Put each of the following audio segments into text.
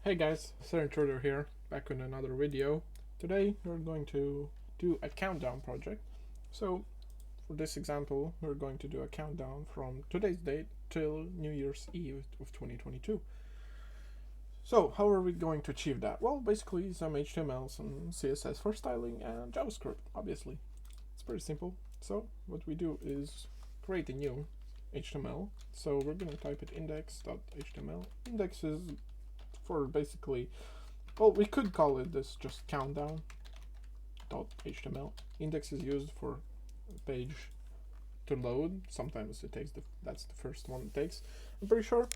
Hey guys, Sir Intruder here, back with another video. Today we're going to do a countdown project. So for this example, we're going to do a countdown from today's date till New Year's Eve of 2022. So how are we going to achieve that? Well, basically some HTML, some CSS for styling, and JavaScript, obviously. It's pretty simple. So what we do is create a new HTML. So we're going to type it index.html. Index is for basically, well, we could call it this just countdown.html. Index is used for a page to load. Sometimes it takes that's the first one it takes. I'm pretty sure,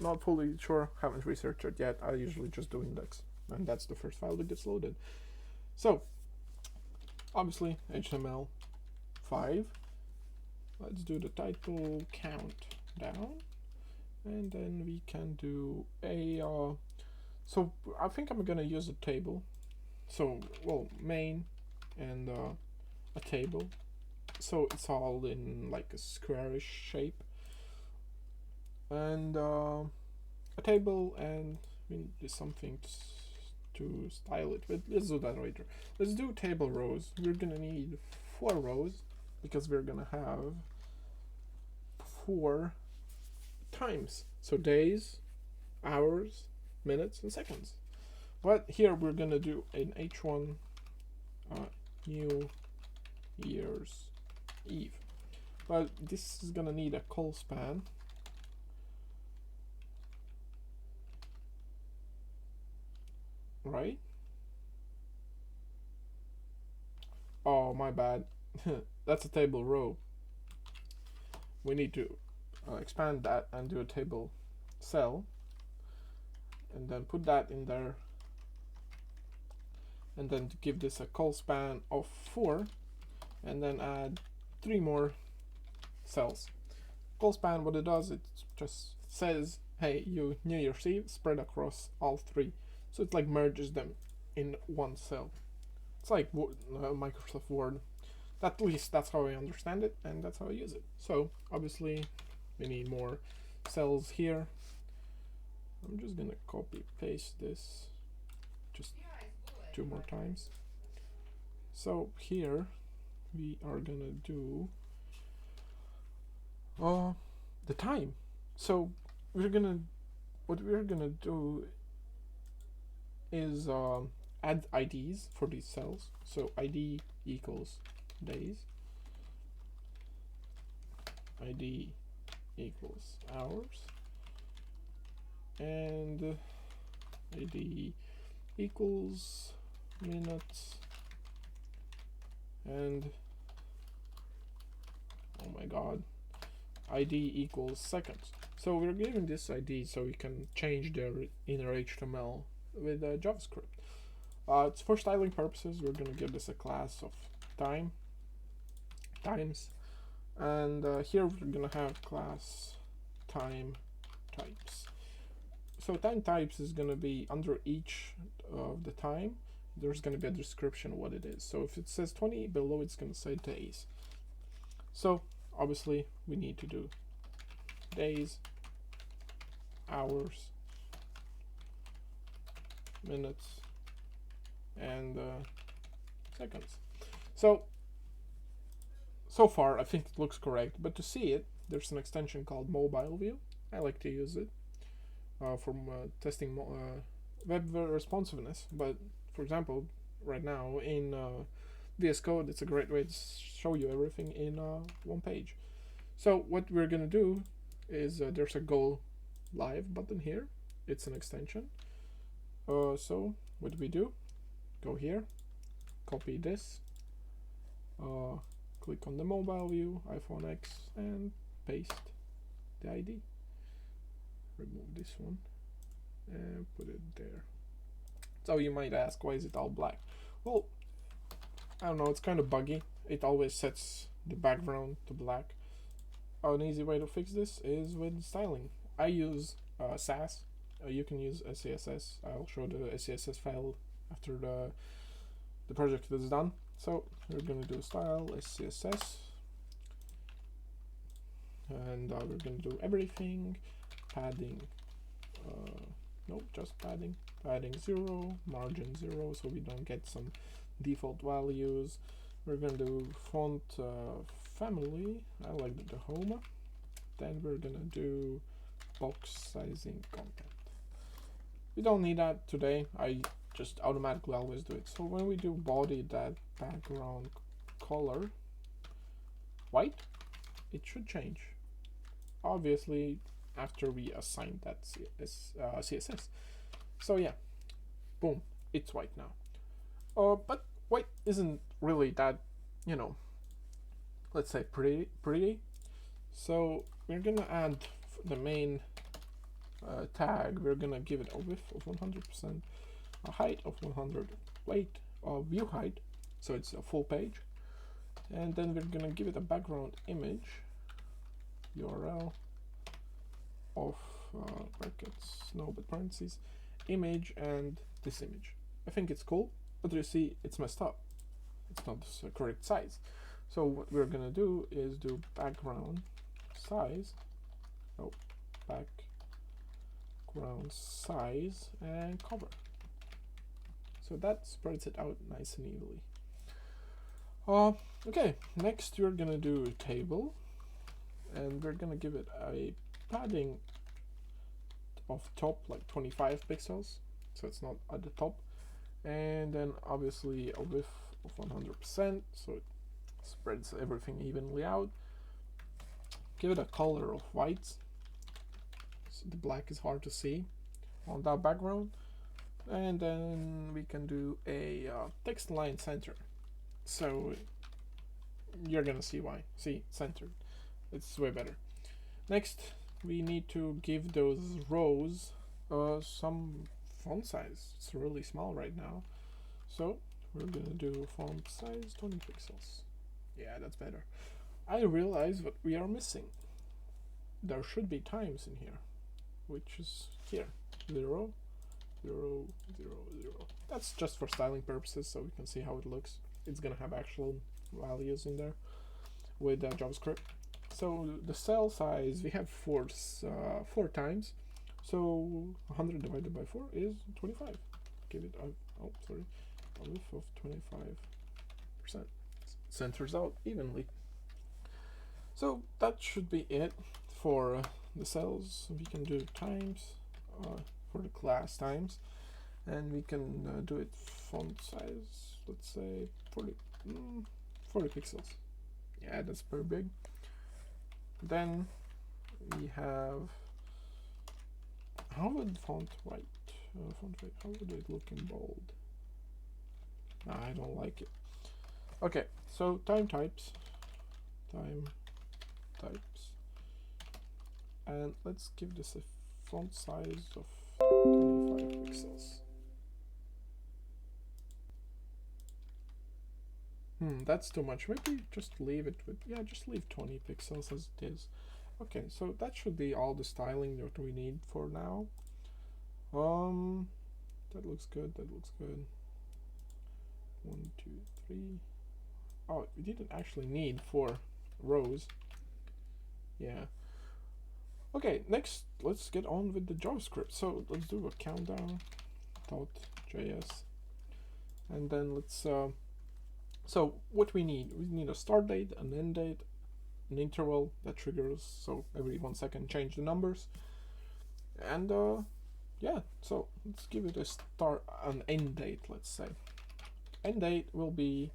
not fully sure, haven't researched it yet. I usually just do index, and that's the first file that gets loaded. So obviously HTML5. Let's do the title countdown, and then we can do a so I think I'm gonna use a table. So, well, main and a table. So it's all in like a squarish shape. And a table, and we need something to style it with. Let's do that later. Let's do table rows. We're gonna need 4 rows because we're gonna have 4 times. So days, hours, minutes, and seconds. But here we're gonna do an H1 New Year's Eve. But this is gonna need a call span. Right? Oh, my bad. That's a table row. We need to expand that and do a table cell, and then put that in there, and then to give this a call span of 4, and then add 3 more cells. Call span, what it does, it just says, hey, you New Year's Eve spread across all 3. So it like merges them in one cell. It's like Microsoft Word. At least that's how I understand it, and that's how I use it. So obviously we need more cells here. I'm just gonna copy paste this just 2 more times. So here we are gonna do the time. So what we're gonna do is add IDs for these cells. So ID equals days, ID equals hours, and ID equals minutes, and oh my god, ID equals seconds. So we're giving this ID so we can change their inner HTML with JavaScript. It's for styling purposes. We're going to give this a class of times, and here we're going to have class time types. So time types is going to be under each of the time. There's going to be a description of what it is. So if it says 20, below it's going to say days. So obviously we need to do days, hours, minutes, and seconds. So far I think it looks correct, but to see it, there's an extension called Mobile View. I like to use it for testing web responsiveness. But for example, right now in VS Code, it's a great way to show you everything in one page. So what we're gonna do is there's a Go Live button here. It's an extension. So what do we do? Go here, copy this, click on the mobile view, iPhone X, and paste the ID. Remove this one and put it there. So you might ask, why is it all black? Well, I don't know, it's kind of buggy. It always sets the background to black. An easy way to fix this is with styling. I use Sass. You can use SCSS. I'll show the SCSS file after the project is done. So we're going to do style SCSS, and we're going to do everything, padding Nope, just padding. Padding 0, margin 0, so we don't get some default values. We're gonna do font family. I like the Homa. Then we're gonna do box sizing content. We don't need that today. I just automatically always do it. So when we do body, that background color white, it should change. Obviously, after we assign that CSS. So yeah, boom, it's white now. But white isn't really that, you know, let's say pretty. So we're gonna add the main tag. We're gonna give it a width of 100%, a height of 100, weight of view height, so it's a full page, and then we're gonna give it a background image URL of brackets, no, but parentheses, image, and this image. I think it's cool, but you see it's messed up. It's not the correct size. So what we're gonna do is do background size, background size, and cover. So that spreads it out nice and evenly. Okay, next we're gonna do a table, and we're gonna give it a padding of top like 25 pixels, so it's not at the top, and then obviously a width of 100%, so it spreads everything evenly out. Give it a color of white, so the black is hard to see on that background, and then we can do a text line center. So you're gonna see why. See, centered. It's way better. Next, we need to give those rows some font size. It's really small right now. So we're gonna do font size 20 pixels. Yeah, that's better. I realize what we are missing. There should be times in here, which is here. 0, 0, 0, 0. That's just for styling purposes, so we can see how it looks. It's gonna have actual values in there with JavaScript. So the cell size, we have 4 times. So 100 divided by 4 is 25. Give it a width of 25%. Centers out evenly. So that should be it for the cells. We can do times for the class times, and we can do it font size, let's say 40 pixels. Yeah, that's pretty big. Then we have, how would font weight, how would it look in bold? Nah, I don't like it. Okay, so time types, and let's give this a font size of 25 pixels. That's too much. Maybe just leave it with, yeah, just leave 20 pixels as it is. Okay, so that should be all the styling that we need for now. That looks good, that looks good. 1, 2, 3. Oh, we didn't actually need 4 rows. Yeah. Okay, next let's get on with the JavaScript. So let's do a countdown.js, and then let's so what we need a start date, an end date, an interval that triggers, so every 1 second change the numbers, and yeah, so let's give it an end date. Let's say end date will be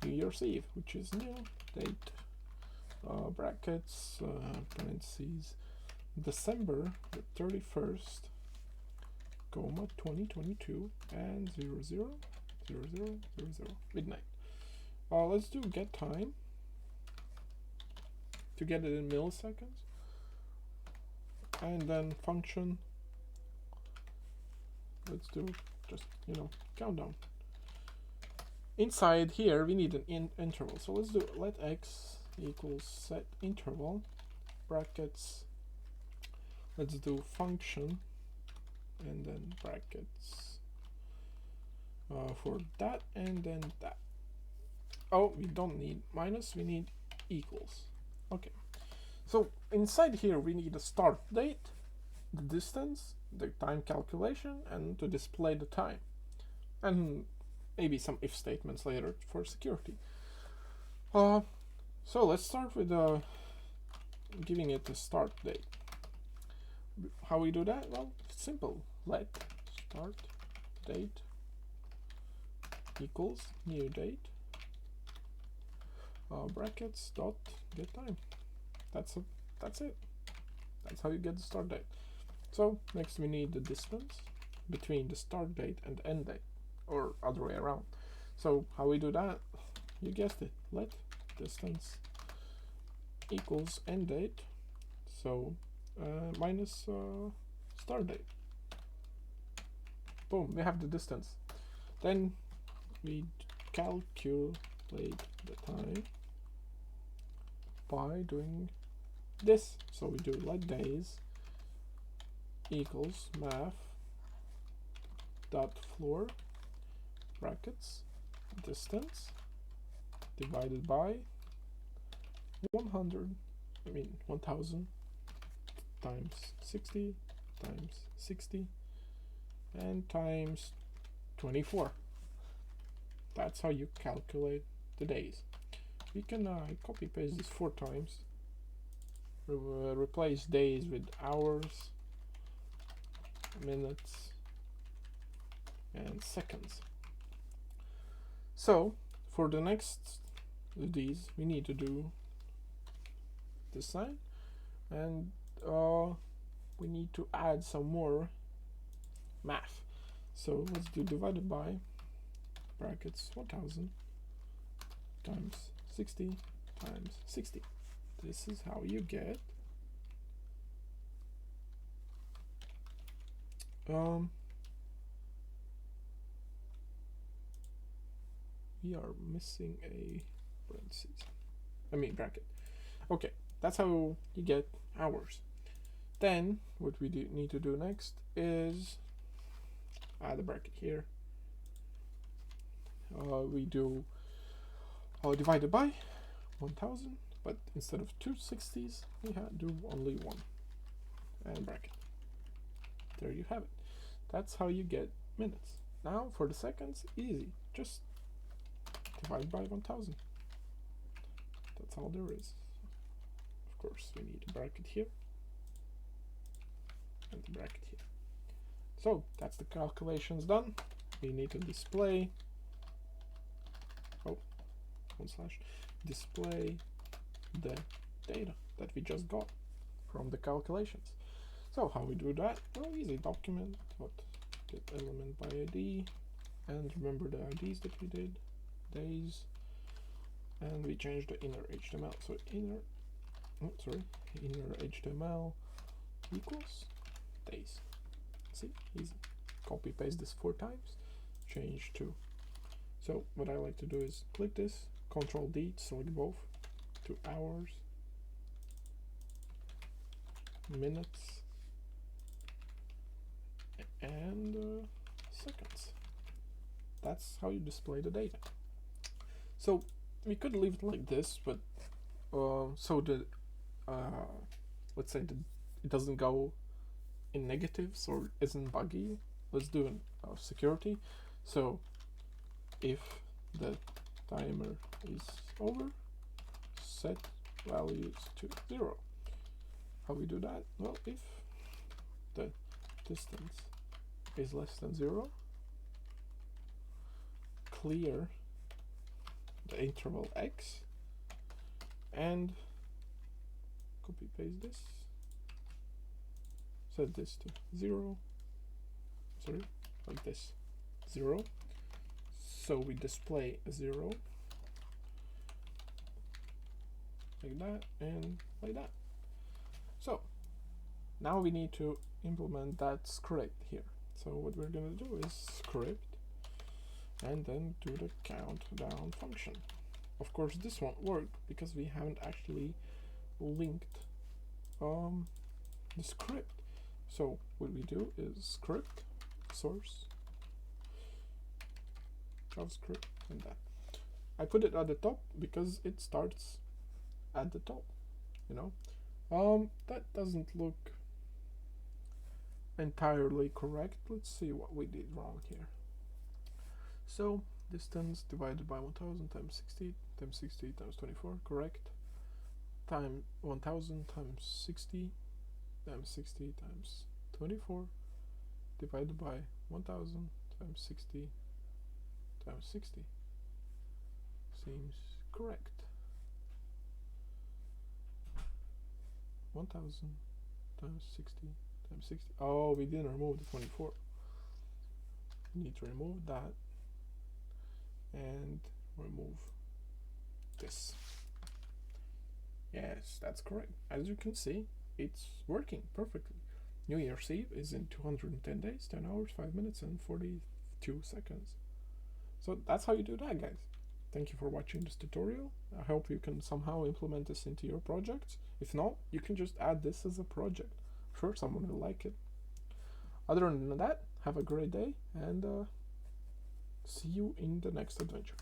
New Year's Eve, which is new date, brackets, parentheses, December the 31st, 2022, and 000000 midnight. Let's do get time to get it in milliseconds, and then function, let's do just, countdown. Inside here we need an interval, so let's do let x equals set interval, brackets, let's do function, and then brackets for that, and then that. Oh, we don't need minus, we need equals. Okay, so inside here we need a start date, the distance, the time calculation and to display the time, and maybe some if statements later for security. So let's start with giving it a start date. How we do that? Well, it's simple. Let start date equals new date brackets dot get time. That's it. That's how you get the start date. So next we need the distance between the start date and end date, or other way around. So how we do that? You guessed it. Let distance equals end date, so minus start date. Boom, we have the distance. Then we calculate the time by doing this. So we do let days equals math dot floor brackets distance divided by 1000 times 60 times 60 and times 24. That's how you calculate the days. We can copy paste this 4 times, replace days with hours, minutes, and seconds. So for the next these we need to do this sign, and we need to add some more math. So let's do divided by brackets 1000 times 60 times 60. This is how you get we are missing a bracket. Okay, that's how you get hours. Then what we need to do next is add a bracket here. We do divided by 1000, but instead of 2 60s we do only one, and bracket. There you have it. That's how you get minutes. Now for the seconds, easy, just divide by 1000. That's all there is. Of course we need a bracket here and the bracket here. So that's the calculations done. We need to display display the data that we just got from the calculations. So how we do that? Well, easy. Document get element by ID, and remember the IDs that we did, days, and we change the inner HTML. So inner HTML equals days. See, easy. Copy paste this 4 times, change to. So what I like to do is click this, Control D, select both, to hours, minutes, and seconds. That's how you display the data. So we could leave it like this, but so the let's say that it doesn't go in negatives or isn't buggy. Let's do security. So if the timer is over, set values to 0. How we do that? Well, if the distance is less than 0, clear the interval x and copy paste this, set this to 0, like this, 0. So we display 0 like that and like that. So now we need to implement that script here. So what we're going to do is script and then do the countdown function. Of course this won't work because we haven't actually linked the script. So what we do is script source JavaScript and that. I put it at the top because it starts at the top, you know. That doesn't look entirely correct. Let's see what we did wrong here. So distance divided by 1000 times 60 times 60 times 24, correct. Time 1000 times 60 times 60 times 24 divided by 1000 times 60 times 60 seems correct. 1000 times 60 times 60. Oh, we didn't remove the 24. We need to remove that and remove this. Yes, that's correct. As you can see, it's working perfectly. New Year's Eve is in 210 days, 10 hours, 5 minutes, and 42 seconds. So that's how you do that, guys. Thank you for watching this tutorial. I hope you can somehow implement this into your projects. If not, you can just add this as a project. I'm sure someone will like it. Other than that, have a great day, and see you in the next adventure.